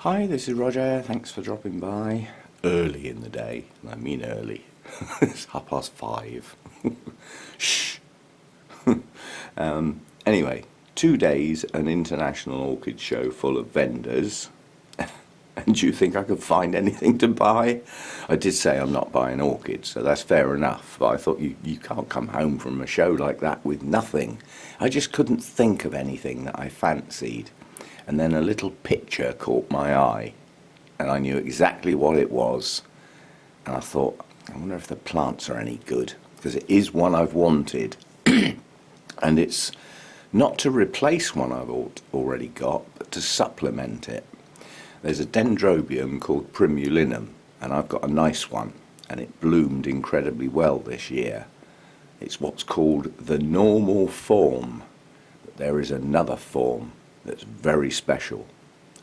Hi, this is Roger. Thanks for dropping by. Early in the day. I mean early. It's 5:30. Shh. Anyway, 2 days, an international orchid show full of vendors. And do you think I could find anything to buy? I did say I'm not buying orchids, so that's fair enough. But I thought you can't come home from a show like that with nothing. I just couldn't think of anything that I fancied. And then a little picture caught my eye, and I knew exactly what it was. And I thought, I wonder if the plants are any good, because it is one I've wanted. And it's not to replace one I've already got, but to supplement it. There's a dendrobium called primulinum, and I've got a nice one, and it bloomed incredibly well this year. It's what's called the normal form, but there is another form that's very special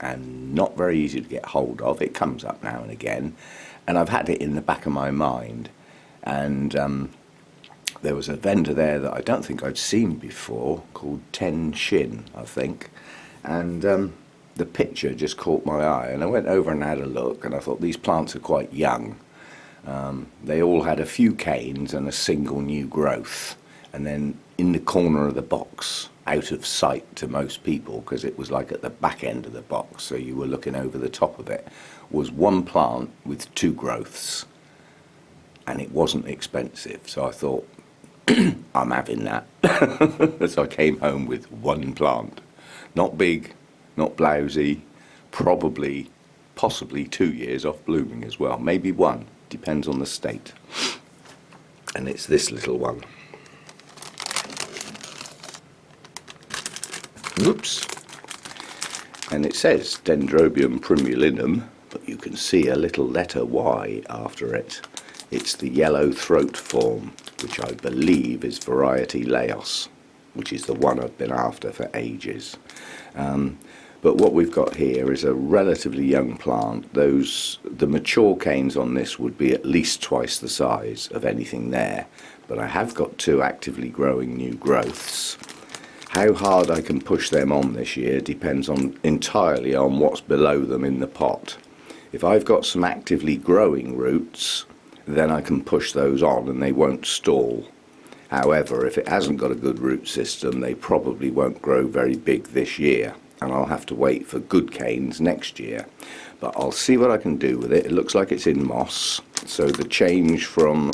and not very easy to get hold of. It comes up now and again, and I've had it in the back of my mind. And there was a vendor there that I don't think I'd seen before called Ten Shin, I think, and the picture just caught my eye, and I went over and had a look, and I thought these plants are quite young. They all had a few canes and a single new growth, and then in the corner of the box, out of sight to most people, because it was like at the back end of the box, so you were looking over the top of it, was one plant with 2 growths, and it wasn't expensive. So I thought, I'm having that. So I came home with 1 plant. Not big, not blousy, possibly 2 years off blooming as well. Maybe 1, depends on the state. And it's this little one. Oops. And it says Dendrobium primulinum, but you can see a little letter Y after it. It's the yellow throat form, which I believe is variety Laos, which is the one I've been after for ages. But what we've got here is a relatively young plant. The mature canes on this would be at least twice the size of anything there, but I have got 2 actively growing new growths. How hard I can push them on this year depends entirely on what's below them in the pot. If I've got some actively growing roots, then I can push those on and they won't stall. However, if it hasn't got a good root system, they probably won't grow very big this year, and I'll have to wait for good canes next year. But I'll see what I can do with it. It looks like it's in moss, so the change from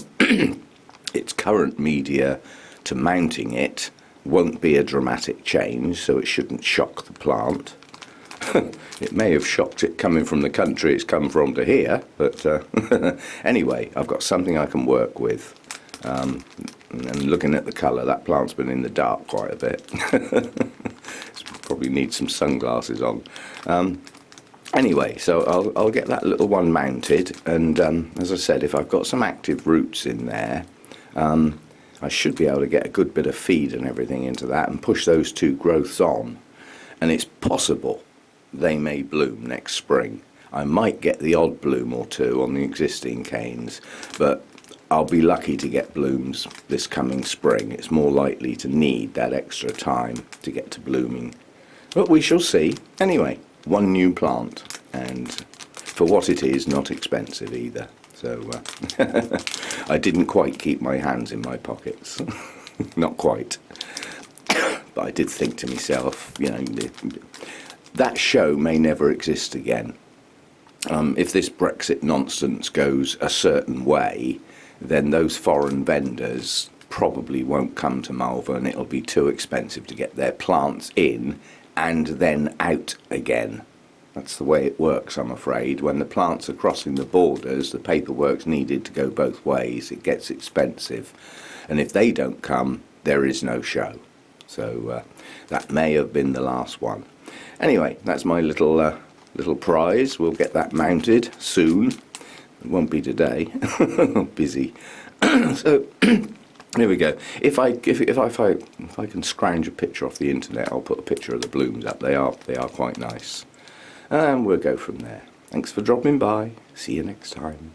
its current media to mounting it won't be a dramatic change, so it shouldn't shock the plant. It may have shocked it coming from the country it's come from to here, but anyway, I've got something I can work with. And looking at the colour, that plant's been in the dark quite a bit. Probably needs some sunglasses on. Anyway, so I'll get that little one mounted, and as I said, if I've got some active roots in there, I should be able to get a good bit of feed and everything into that and push those 2 growths on. And it's possible they may bloom next spring. I might get the odd bloom or 2 on the existing canes, but I'll be lucky to get blooms this coming spring. It's more likely to need that extra time to get to blooming. But we shall see. Anyway, 1 new plant, and for what it is, not expensive either. So I didn't quite keep my hands in my pockets. Not quite. But I did think to myself, you know, that show may never exist again. If this Brexit nonsense goes a certain way, then those foreign vendors probably won't come to Malvern. It'll be too expensive to get their plants in and then out again. That's the way it works, I'm afraid. When the plants are crossing the borders, the paperwork's needed to go both ways. It gets expensive. And if they don't come, there is no show. So that may have been the last one. Anyway, that's my little prize. We'll get that mounted soon. It won't be today. I'm busy. So there we go. If I can scrounge a picture off the internet, I'll put a picture of the blooms up. They are quite nice. And we'll go from there. Thanks for dropping by. See you next time.